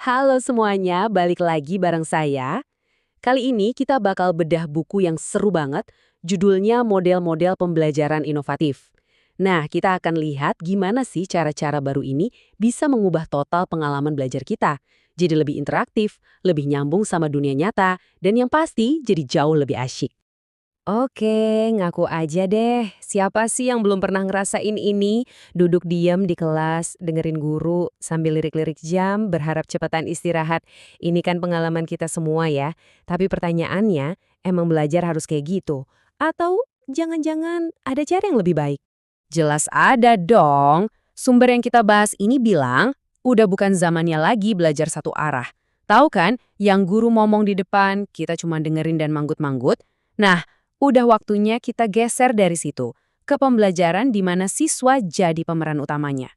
Halo semuanya, balik lagi bareng saya. Kali ini kita bakal bedah buku yang seru banget, judulnya Model-model Pembelajaran Inovatif. Nah, kita akan lihat gimana sih cara-cara baru ini bisa mengubah total pengalaman belajar kita. Jadi lebih interaktif, lebih nyambung sama dunia nyata, dan yang pasti jadi jauh lebih asyik. Oke, ngaku aja deh. Siapa sih yang belum pernah ngerasain ini? Duduk diam di kelas, dengerin guru, sambil lirik-lirik jam, berharap cepetan istirahat. Ini kan pengalaman kita semua ya. Tapi pertanyaannya, emang belajar harus kayak gitu? Atau jangan-jangan ada cara yang lebih baik? Jelas ada dong. Sumber yang kita bahas ini bilang, udah bukan zamannya lagi belajar satu arah. Tahu kan, yang guru ngomong di depan, kita cuma dengerin dan manggut-manggut. Nah, udah waktunya kita geser dari situ, ke pembelajaran di mana siswa jadi pemeran utamanya.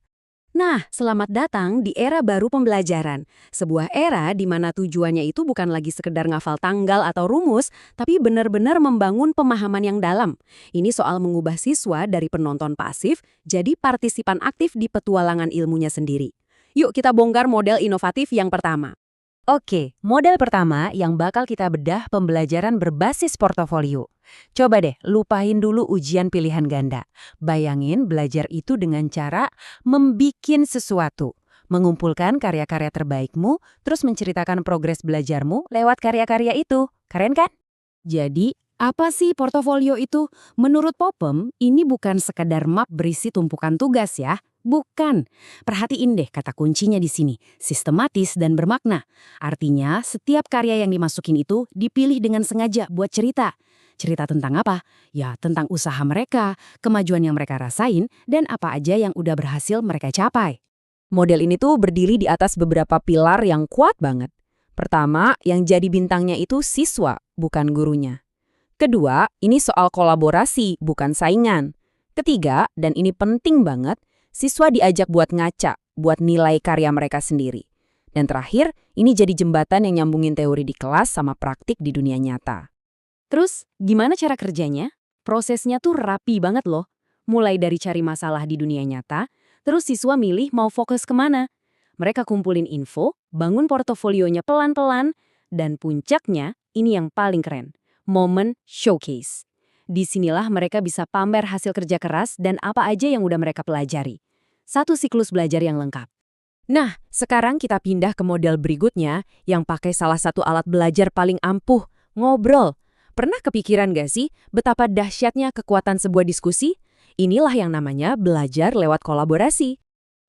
Nah, selamat datang di era baru pembelajaran. Sebuah era di mana tujuannya itu bukan lagi sekedar ngafal tanggal atau rumus, tapi benar-benar membangun pemahaman yang dalam. Ini soal mengubah siswa dari penonton pasif jadi partisipan aktif di petualangan ilmunya sendiri. Yuk kita bongkar model inovatif yang pertama. Oke, model pertama yang bakal kita bedah pembelajaran berbasis portofolio. Coba deh, lupain dulu ujian pilihan ganda. Bayangin belajar itu dengan cara membikin sesuatu. Mengumpulkan karya-karya terbaikmu, terus menceritakan progres belajarmu lewat karya-karya itu. Keren kan? Jadi, apa sih portofolio itu? Menurut Popem, ini bukan sekedar map berisi tumpukan tugas ya. Bukan. Perhatiin deh kata kuncinya di sini, sistematis dan bermakna. Artinya, setiap karya yang dimasukin itu dipilih dengan sengaja buat cerita. Cerita tentang apa? Ya, tentang usaha mereka, kemajuan yang mereka rasain, dan apa aja yang udah berhasil mereka capai. Model ini tuh berdiri di atas beberapa pilar yang kuat banget. Pertama, yang jadi bintangnya itu siswa, bukan gurunya. Kedua, ini soal kolaborasi, bukan saingan. Ketiga, dan ini penting banget, siswa diajak buat ngaca, buat nilai karya mereka sendiri. Dan terakhir, ini jadi jembatan yang nyambungin teori di kelas sama praktik di dunia nyata. Terus, gimana cara kerjanya? Prosesnya tuh rapi banget loh. Mulai dari cari masalah di dunia nyata, terus siswa milih mau fokus kemana. Mereka kumpulin info, bangun portofolionya pelan-pelan, dan puncaknya, ini yang paling keren, momen showcase. Disinilah mereka bisa pamer hasil kerja keras dan apa aja yang udah mereka pelajari. Satu siklus belajar yang lengkap. Nah, sekarang kita pindah ke model berikutnya yang pakai salah satu alat belajar paling ampuh, ngobrol. Pernah kepikiran gak sih betapa dahsyatnya kekuatan sebuah diskusi? Inilah yang namanya belajar lewat kolaborasi.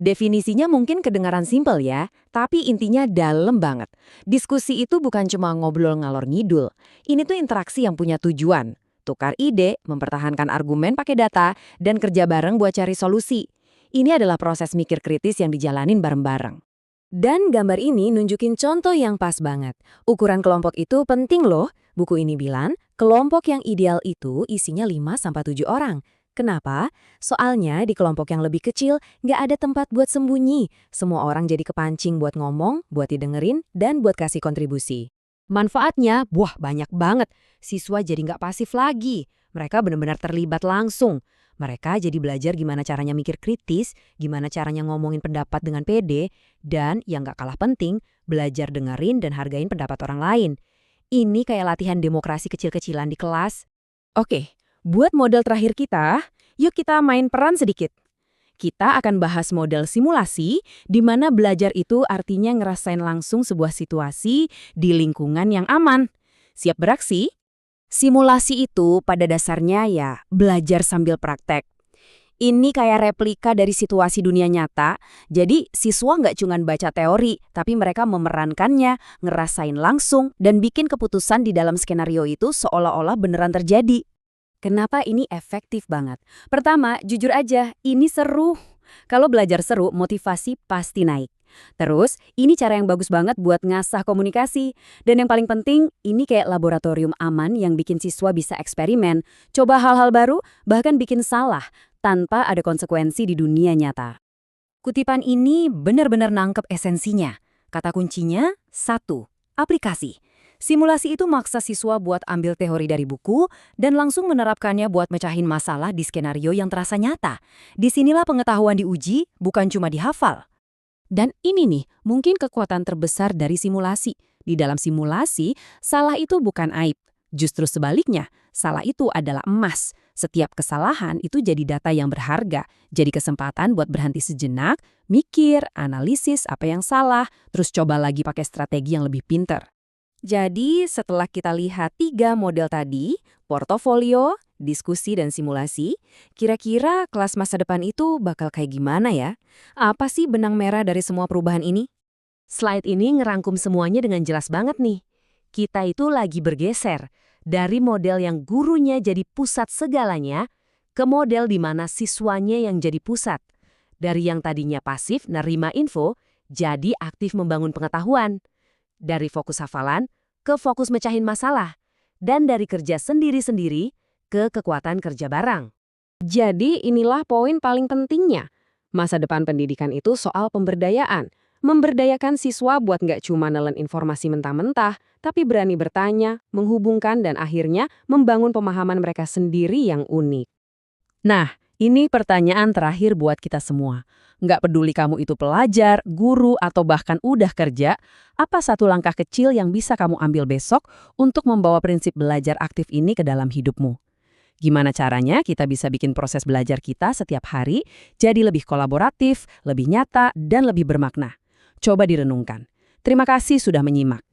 Definisinya mungkin kedengaran simpel ya, tapi intinya dalam banget. Diskusi itu bukan cuma ngobrol ngalor ngidul. Ini tuh interaksi yang punya tujuan. Tukar ide, mempertahankan argumen pakai data, dan kerja bareng buat cari solusi. Ini adalah proses mikir kritis yang dijalanin bareng-bareng. Dan gambar ini nunjukin contoh yang pas banget. Ukuran kelompok itu penting loh. Buku ini bilang, kelompok yang ideal itu isinya 5-7 orang. Kenapa? Soalnya di kelompok yang lebih kecil nggak ada tempat buat sembunyi. Semua orang jadi kepancing buat ngomong, buat didengerin, dan buat kasih kontribusi. Manfaatnya, wah banyak banget. Siswa jadi nggak pasif lagi. Mereka benar-benar terlibat langsung. Mereka jadi belajar gimana caranya mikir kritis, gimana caranya ngomongin pendapat dengan pede, dan yang nggak kalah penting, belajar dengerin dan hargain pendapat orang lain. Ini kayak latihan demokrasi kecil-kecilan di kelas. Oke, buat model terakhir kita, yuk kita main peran sedikit. Kita akan bahas model simulasi, di mana belajar itu artinya ngerasain langsung sebuah situasi di lingkungan yang aman. Siap beraksi? Simulasi itu pada dasarnya ya belajar sambil praktek. Ini kayak replika dari situasi dunia nyata, jadi siswa nggak cuma baca teori, tapi mereka memerankannya, ngerasain langsung, dan bikin keputusan di dalam skenario itu seolah-olah beneran terjadi. Kenapa ini efektif banget? Pertama, jujur aja, ini seru. Kalau belajar seru, motivasi pasti naik. Terus, ini cara yang bagus banget buat ngasah komunikasi. Dan yang paling penting, ini kayak laboratorium aman yang bikin siswa bisa eksperimen, coba hal-hal baru, bahkan bikin salah, tanpa ada konsekuensi di dunia nyata. Kutipan ini benar-benar nangkep esensinya. Kata kuncinya, 1. Aplikasi. Simulasi itu maksa siswa buat ambil teori dari buku dan langsung menerapkannya buat mecahin masalah di skenario yang terasa nyata. Disinilah pengetahuan diuji, bukan cuma dihafal. Dan ini nih, mungkin kekuatan terbesar dari simulasi. Di dalam simulasi, salah itu bukan aib. Justru sebaliknya, salah itu adalah emas. Setiap kesalahan itu jadi data yang berharga, jadi kesempatan buat berhenti sejenak, mikir, analisis apa yang salah, terus coba lagi pakai strategi yang lebih pinter. Jadi, setelah kita lihat 3 model tadi, portofolio, diskusi, dan simulasi, kira-kira kelas masa depan itu bakal kayak gimana ya? Apa sih benang merah dari semua perubahan ini? Slide ini ngerangkum semuanya dengan jelas banget nih. Kita itu lagi bergeser dari model yang gurunya jadi pusat segalanya ke model di mana siswanya yang jadi pusat. Dari yang tadinya pasif nerima info, jadi aktif membangun pengetahuan. Dari fokus hafalan ke fokus mecahin masalah. Dan dari kerja sendiri-sendiri ke kekuatan kerja bareng. Jadi inilah poin paling pentingnya. Masa depan pendidikan itu soal pemberdayaan. Memberdayakan siswa buat nggak cuma nelen informasi mentah-mentah, tapi berani bertanya, menghubungkan, dan akhirnya membangun pemahaman mereka sendiri yang unik. Nah, ini pertanyaan terakhir buat kita semua. Nggak peduli kamu itu pelajar, guru, atau bahkan udah kerja, apa satu langkah kecil yang bisa kamu ambil besok untuk membawa prinsip belajar aktif ini ke dalam hidupmu? Gimana caranya kita bisa bikin proses belajar kita setiap hari jadi lebih kolaboratif, lebih nyata, dan lebih bermakna? Coba direnungkan. Terima kasih sudah menyimak.